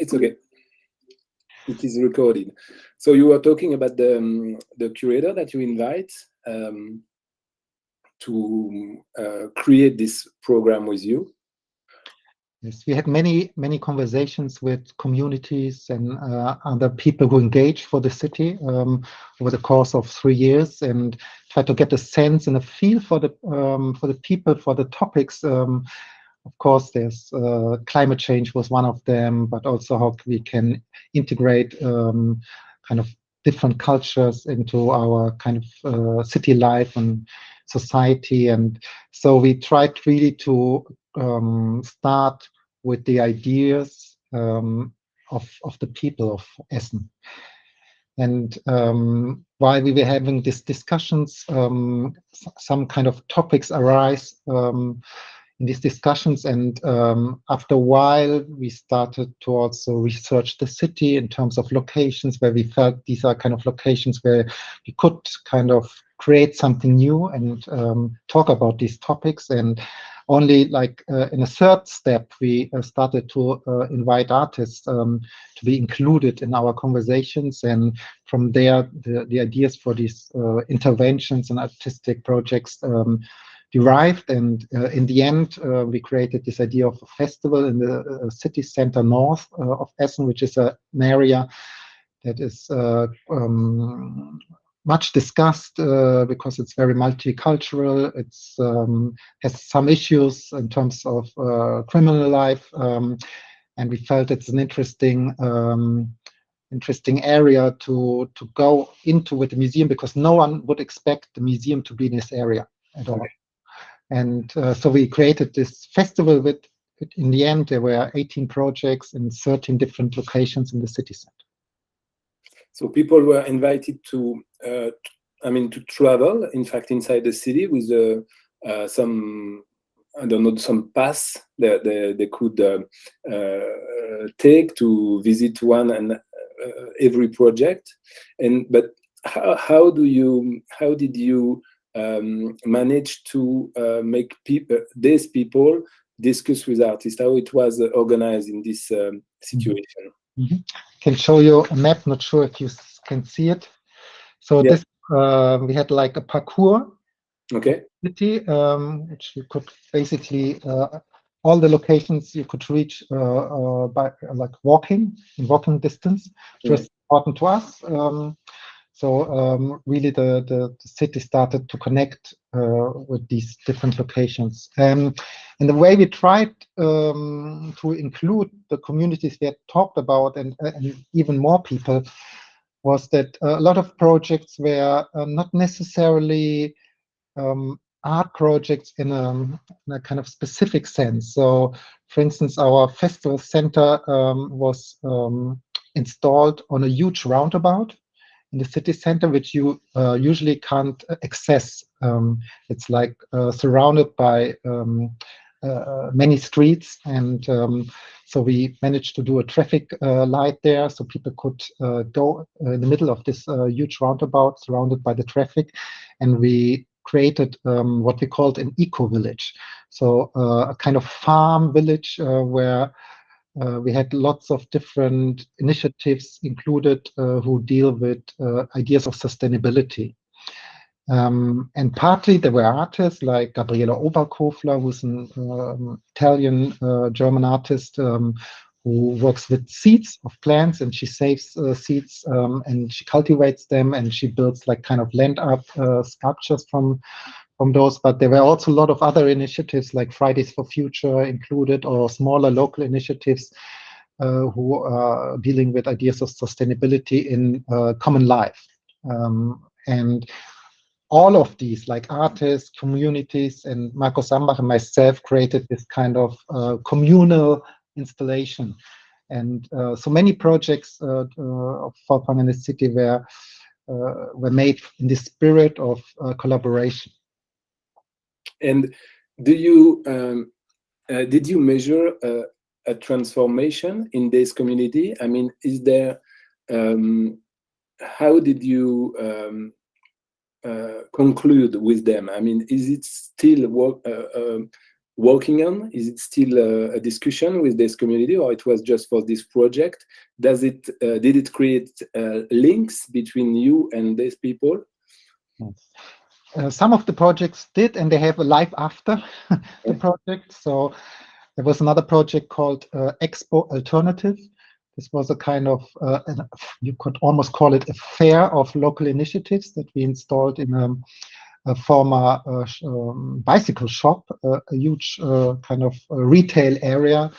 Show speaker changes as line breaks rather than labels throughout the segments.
It's okay. It is recorded. So you were talking about the curator that you invite to create this program with you.
Yes, we had many conversations with communities and other people who engage for the city over the course of 3 years, and try to get a sense and a feel for the people, for the topics. Of course, there's climate change was one of them, but also how we can integrate kind of different cultures into our kind of city life and society. And so we tried really to start with the ideas of the people of Essen. And while we were having these discussions, some kind of topics arise in these discussions, and after a while we started to also research the city in terms of locations where we felt these are kind of locations where we could kind of create something new and talk about these topics. And only like in a third step, we started to invite artists to be included in our conversations, and from there the ideas for these interventions and artistic projects derived. And in the end, we created this idea of a festival in the city center north of Essen, which is an area that is much discussed because it's very multicultural. It's has some issues in terms of criminal life, and we felt it's an interesting area to go into with the museum, because no one would expect the museum to be in this area at all. And so we created this festival with, in the end, there were 18 projects in 13 different locations in the city center.
So people were invited to, to travel, in fact, inside the city with some, I don't know, some pass that they could take to visit one and every project. But how did you manage to make these people discuss with artists? How it was organized in this situation?
Mm-hmm. I can show you a map. Not sure if you can see it. So
yeah.
This we had like a parcours.
Okay.
City, which you could basically all the locations you could reach by like walking distance, which was important to us. So really the city started to connect with these different locations. And the way we tried to include the communities we had talked about and even more people was that a lot of projects were not necessarily art projects in a kind of specific sense. So, for instance, our festival center was installed on a huge roundabout in the city center, which you usually can't access. It's like surrounded by many streets, and so we managed to do a traffic light there, so people could go in the middle of this huge roundabout surrounded by the traffic. And we created what we called an eco-village, so a kind of farm village where we had lots of different initiatives included who deal with ideas of sustainability. And partly there were artists like Gabriela Oberkofler, who's an Italian German artist who works with seeds of plants, and she saves seeds and she cultivates them, and she builds like kind of land art sculptures from those. But there were also a lot of other initiatives like Fridays for Future included, or smaller local initiatives who are dealing with ideas of sustainability in common life. And all of these, like artists, communities, and Marco Sambach and myself created this kind of communal installation. And so many projects of Volkswagen in the city were made in the spirit of collaboration.
And did you measure a transformation in this community? I mean, is there? How did you conclude with them? I mean, is it still working on? Is it still a discussion with this community, or it was just for this project? Does it did it create links between you and these people?
Some of the projects did, and they have a life after the project. So there was another project called Expo Alternative. This was a kind of, you could almost call it a fair of local initiatives that we installed in a former bicycle shop, a huge kind of retail area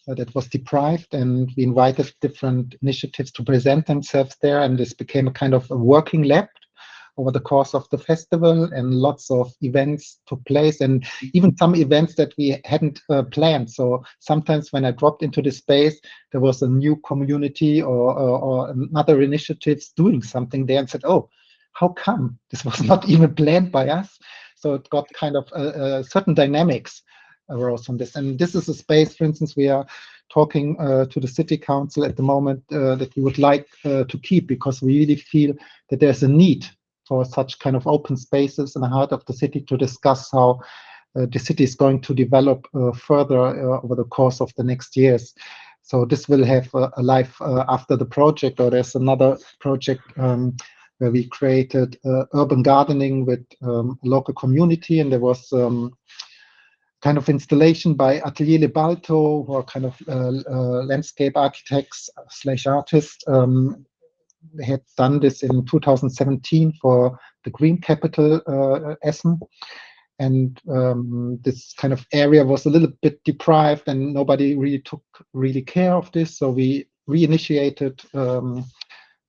that was deprived, and we invited different initiatives to present themselves there, and this became a kind of a working lab over the course of the festival, and lots of events took place, and even some events that we hadn't planned. So sometimes when I dropped into the space, there was a new community or another initiatives doing something there, and said, oh, how come this was not even planned by us? So it got kind of certain dynamics arose from this. And this is a space, for instance, we are talking to the city council at the moment that we would like to keep, because we really feel that there's a need for such kind of open spaces in the heart of the city to discuss how the city is going to develop further over the course of the next years. So this will have a life after the project, or there's another project where we created urban gardening with local community, and there was kind of installation by Atelier Le Balto, who are kind of landscape architects / artists. They had done this in 2017 for the Green Capital Essen. And this kind of area was a little bit deprived, and nobody really took care of this. So we reinitiated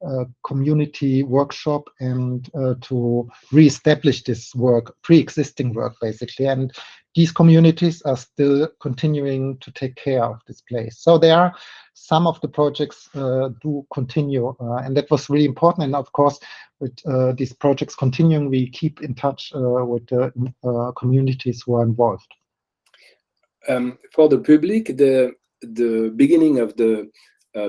a community workshop and to reestablish this work, pre-existing work, basically. And these communities are still continuing to take care of this place. So there are some of the projects do continue, and that was really important. And of course, with these projects continuing, we keep in touch with the communities who are involved.
For the public, the beginning of the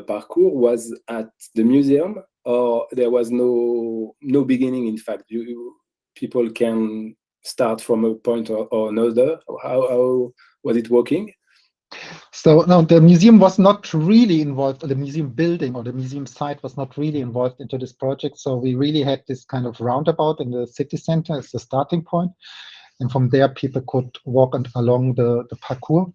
parcours was at the museum, or there was no beginning? In fact, people can start from a point or another. How was it working?
So no, the museum was not really involved, the museum building or the museum site was not really involved into this project. So we really had this kind of roundabout in the city center as the starting point. And from there, people could walk along the parcours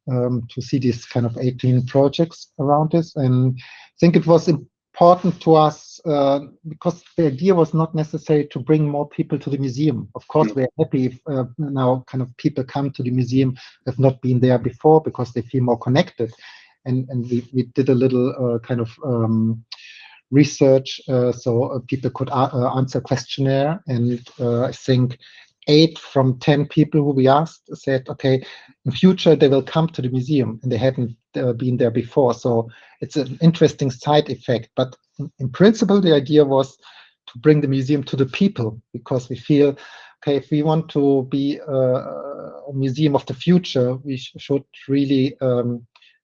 to see these kind of 18 projects around this. And I think it was important to us because the idea was not necessary to bring more people to the museum. Of course, we're happy if now kind of people come to the museum have not been there before, because they feel more connected. And we did a little kind of research so people could answer a questionnaire. And I think 8 from 10 people who we asked said, okay, in future they will come to the museum, and they hadn't been there before. So it's an interesting side effect. But in principle, the idea was to bring the museum to the people, because we feel, okay, if we want to be a museum of the future, we should really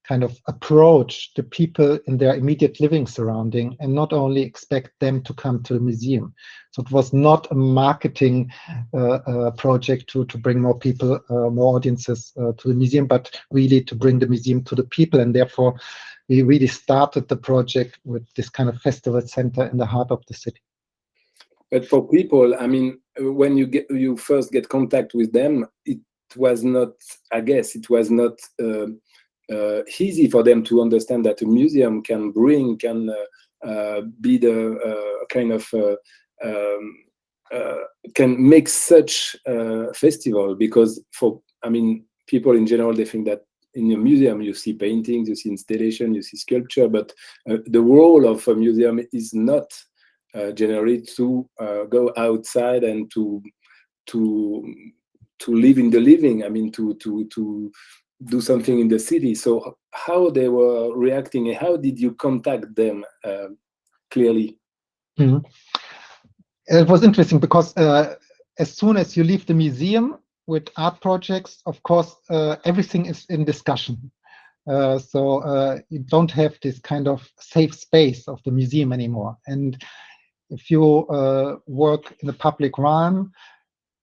kind of approach the people in their immediate living surrounding, and not only expect them to come to the museum. So it was not a marketing project to bring more people, more audiences to the museum, but really to bring the museum to the people. And therefore, we really started the project with this kind of festival center in the heart of the city.
But for people, I mean, when you first get contact with them, it was not, I guess, it was not easy for them to understand that a museum can be the kind of can make such a festival, because people in general, they think that in a museum you see paintings, you see installation, you see sculpture, but the role of a museum is not generally to go outside and to live in the living. I mean, to do something in the city. So how they were reacting, and how did you contact them clearly?
Mm-hmm. It was interesting because as soon as you leave the museum with art projects, of course, everything is in discussion. So you don't have this kind of safe space of the museum anymore. And if you work in the public realm,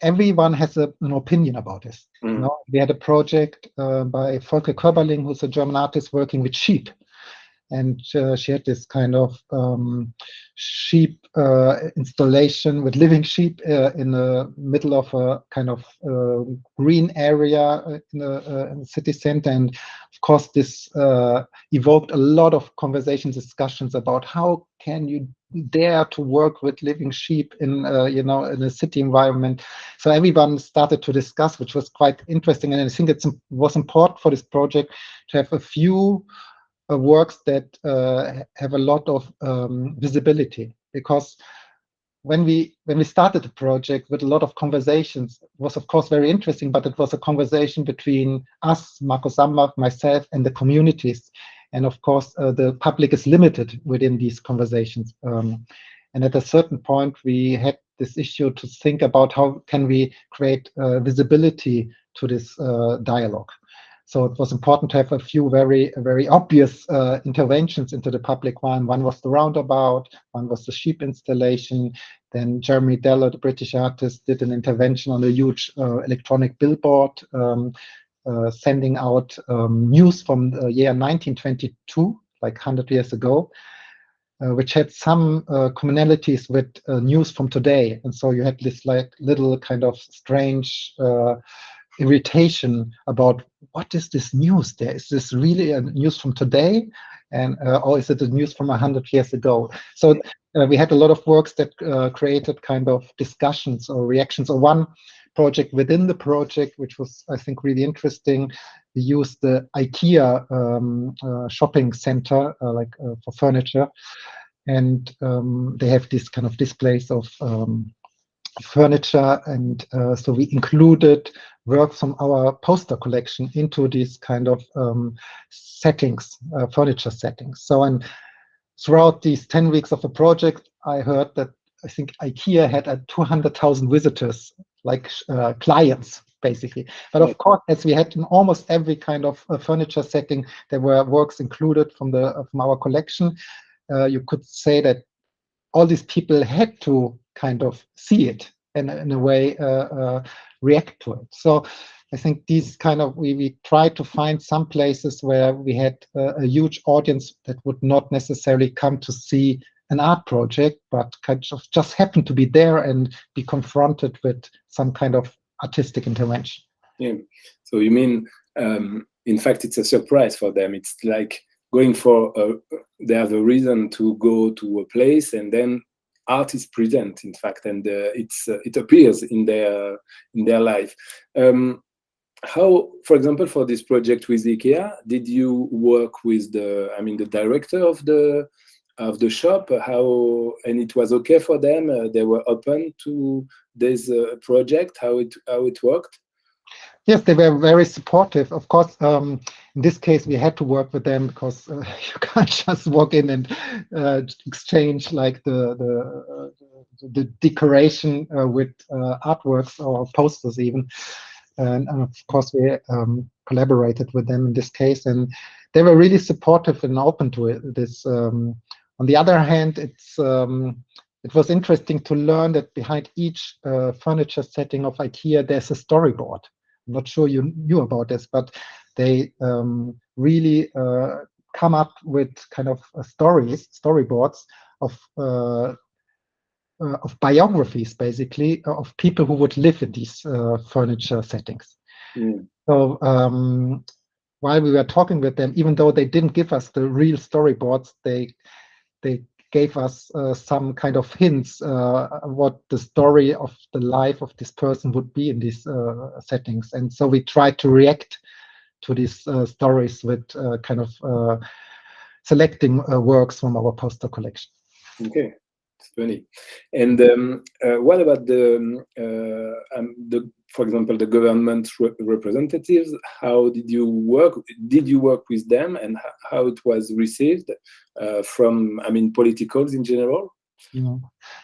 everyone has an opinion about this. We had a project by Volker Körberling, who's a German artist working with sheep. And she had this kind of sheep installation with living sheep in the middle of a kind of green area in the city center. And of course, this evoked a lot of conversations, discussions about how can you dare to work with living sheep in in a city environment. So everyone started to discuss, which was quite interesting. And I think it was important for this project to have a few works that have a lot of visibility, because when we started the project with a lot of conversations, it was of course very interesting, but it was a conversation between us, Markus Sambach, myself, and the communities. And of course, the public is limited within these conversations. And at a certain point, we had this issue to think about how can we create visibility to this dialogue. So it was important to have a few very, very obvious interventions into the public one. One was the roundabout, one was the sheep installation. Then Jeremy Deller, the British artist, did an intervention on a huge electronic billboard, sending out news from the year 1922, like 100 years ago, which had some commonalities with news from today. And so you had this like little kind of strange irritation about what is this news there? Is this really a news from today? And or is it a news from 100 years ago? So we had a lot of works that created kind of discussions or reactions. Or one project within the project, which was, I think, really interesting, we used the IKEA shopping center for furniture. And they have this kind of displays of furniture, and so we included works from our poster collection into these kind of settings, furniture settings. So, and throughout these 10 weeks of the project, I heard that I think IKEA had 200,000 visitors, like clients, basically. But of course, as we had in almost every kind of furniture setting, there were works included from our collection. You could say that all these people had to kind of see it and in a way react to it. So I think these kind of, we tried to find some places where we had a huge audience that would not necessarily come to see an art project, but kind of just happen to be there and be confronted with some kind of artistic intervention.
Yeah. So you mean, in fact, it's a surprise for them. It's like going for they have a reason to go to a place, and then art is present, in fact, and it appears in their life. How, for example, for this project with IKEA, did you work with the director of the shop? How, and it was okay for them? They were open to this project. How it worked?
Yes, they were very supportive. Of course, in this case, we had to work with them because you can't just walk in and exchange like the decoration with artworks or posters even. And of course, we collaborated with them in this case, and they were really supportive and open to it. On the other hand, it was interesting to learn that behind each furniture setting of IKEA, there's a storyboard. I'm not sure you knew about this, but they really come up with kind of storyboards of biographies, basically, of people who would live in these furniture settings.
Mm.
So while we were talking with them, even though they didn't give us the real storyboards, they gave us some kind of hints what the story of the life of this person would be in these settings. And so we tried to react to these stories with kind of selecting works from our poster collection.
Okay, it's funny. And what about for example, the government representatives? How did you work? Did you work with them, and how it was received from, politicals in general?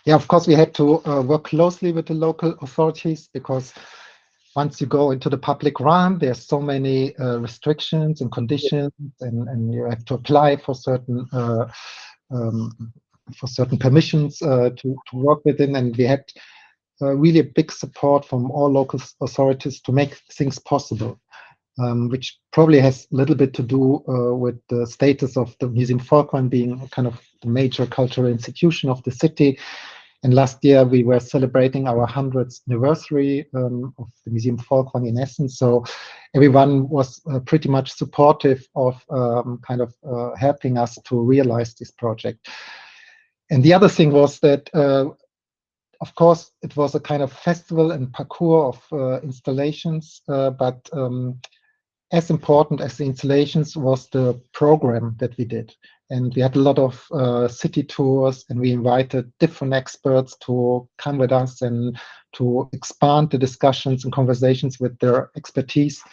Yeah, of course, we had to work closely with the local authorities, because once you go into the public realm, there's so many restrictions and conditions, and you have to apply for certain permissions to work within. And we had really a big support from all local authorities to make things possible, which probably has a little bit to do with the status of the Museum Volkwang being kind of the major cultural institution of the city. And last year we were celebrating our 100th anniversary of the Museum Volkwang in Essen. So everyone was pretty much supportive of kind of helping us to realize this project. And the other thing was that, of course, it was a kind of festival and parcours of installations, but as important as the installations was the program that we did. And we had a lot of city tours, and we invited different experts to come with us and to expand the discussions and conversations with their expertise.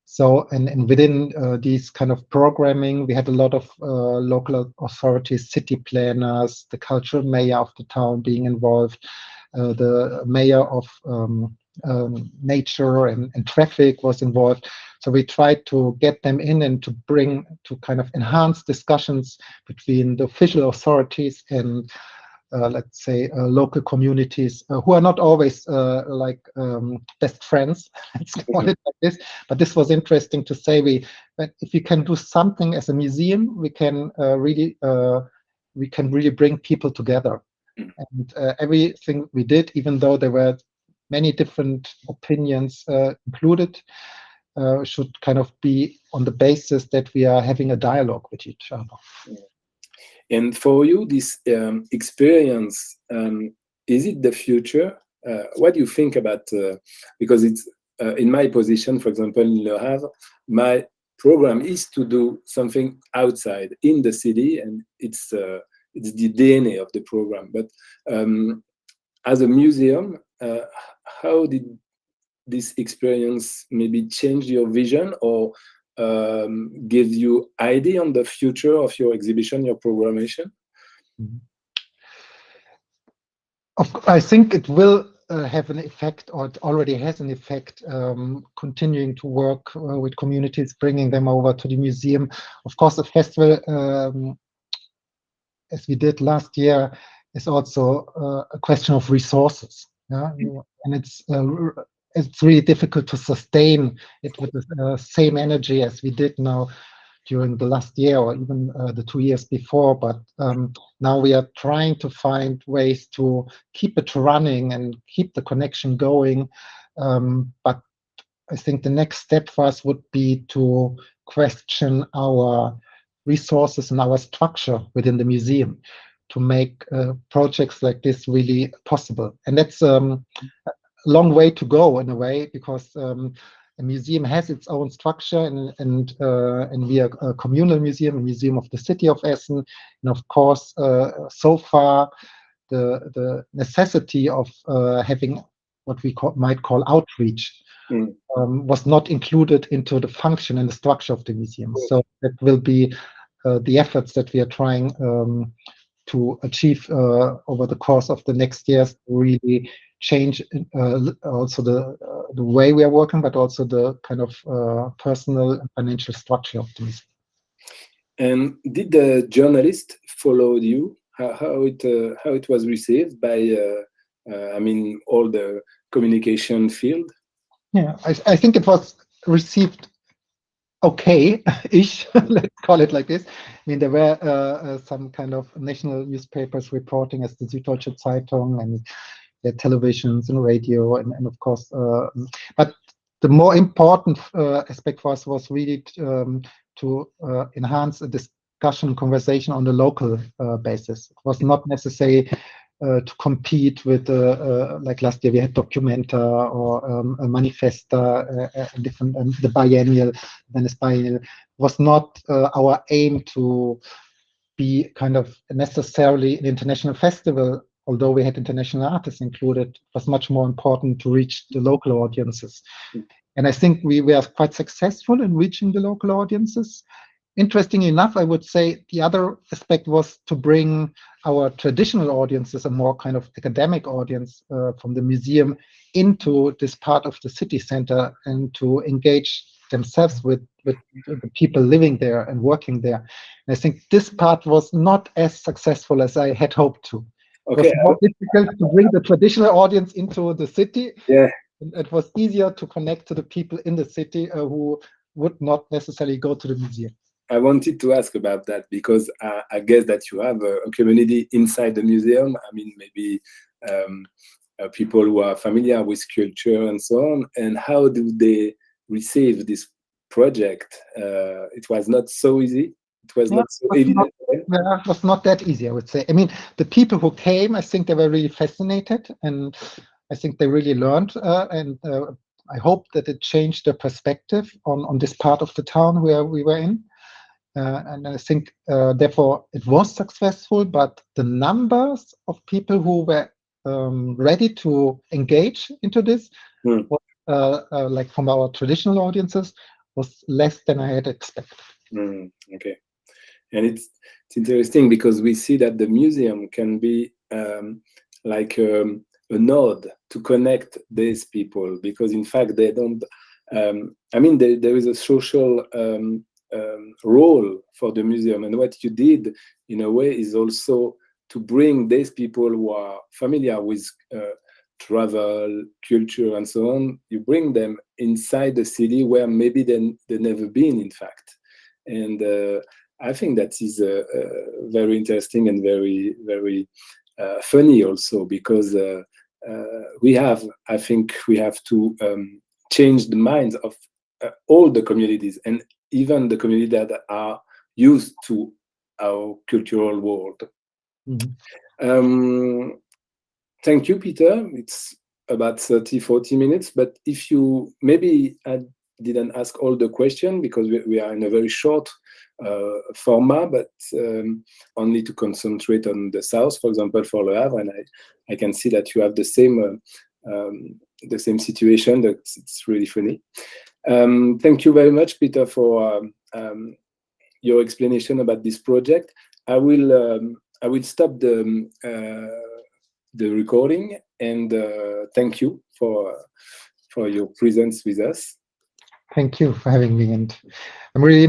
So, and within these kind of programming, we had a lot of local authorities, city planners, the cultural mayor of the town being involved, the mayor of nature and traffic was involved. So we tried to get them in and to bring, to kind of enhance discussions between the official authorities and let's say local communities who are not always like best friends, let's call it like this. But this was interesting to say, if we can do something as a museum, we can really bring people together. And everything we did, even though there were many different opinions included, should kind of be on the basis that we are having a dialogue with each other.
And for you, this experience, is it the future? What do you think about, because it's in my position, for example, in Le Havre, my program is to do something outside in the city, and it's the DNA of the program. But as a museum, how did this experience maybe change your vision or give you idea on the future of your exhibition, your programmation?
I think it will have an effect, or it already has an effect, continuing to work with communities, bringing them over to the museum. Of course, the festival, as we did last year, is also a question of resources. Yeah? And it's really difficult to sustain it with the same energy as we did now during the last year, or even the 2 years before. But now we are trying to find ways to keep it running and keep the connection going. But I think the next step for us would be to question our resources and our structure within the museum to make projects like this really possible. And that's a long way to go in a way, because a museum has its own structure, and we are a communal museum, a museum of the city of Essen. And of course, so far, the necessity of having what we might call outreach was not included into the function and the structure of the museum. So that will be the efforts that we are trying to achieve over the course of the next years, to really change also the way we are working, but also the kind of personal and financial structure of the museum.
And did the journalist follow you? How it was received by I mean, all the communication field?
Yeah, I think it was received okay-ish, let's call it like this. I mean, there were some kind of national newspapers reporting, as the Süddeutsche Zeitung, and their televisions and radio, and of course, but the more important aspect for us was really to enhance a discussion, conversation on the local basis. It was not necessary to compete with, like last year we had Documenta or a Manifesta, different, the biennial, Venice Biennial. Was not our aim to be kind of necessarily an international festival, although we had international artists included. It was much more important to reach the local audiences. And I think we were quite successful in reaching the local audiences. Interestingly enough, I would say the other aspect was to bring our traditional audiences, a more kind of academic audience from the museum, into this part of the city center and to engage themselves with the people living there and working there. And I think this part was not as successful as I had hoped to.
Okay.
It was more difficult to bring the traditional audience into the city.
Yeah.
It was easier to connect to the people in the city who would not necessarily go to the museum.
I wanted to ask about that because I guess that you have a community inside the museum. I mean, maybe people who are familiar with culture and so on. And how do they receive this project? It was not so easy. It was not so evident.
It was not that easy, I would say. I mean, the people who came, I think they were really fascinated, and I think they really learned, and I hope that it changed their perspective on this part of the town where we were in. And I think, therefore, it was successful, but the numbers of people who were ready to engage into this, was, like from our traditional audiences, was less than I had expected.
Okay. And it's interesting because we see that the museum can be like a node to connect these people, because in fact they don't, I mean, there is a social role for the museum, and what you did in a way is also to bring these people who are familiar with travel, culture, and so on. You bring them inside the city where maybe they've never been, in fact. And I think that is very interesting and very, very funny also, because I think we have to change the minds of all the communities, and even the communities that are used to our cultural world. Thank you, Peter. It's about 30-40 minutes, but if you, maybe I didn't ask all the questions because we are in a very short format, but only to concentrate on the south, for example, for Le Havre, and I can see that you have the same situation. It's really funny. Thank you very much, Peter, for your explanation about this project. I will stop the recording, and thank you for your presence with us.
Thank you for having me, and I'm really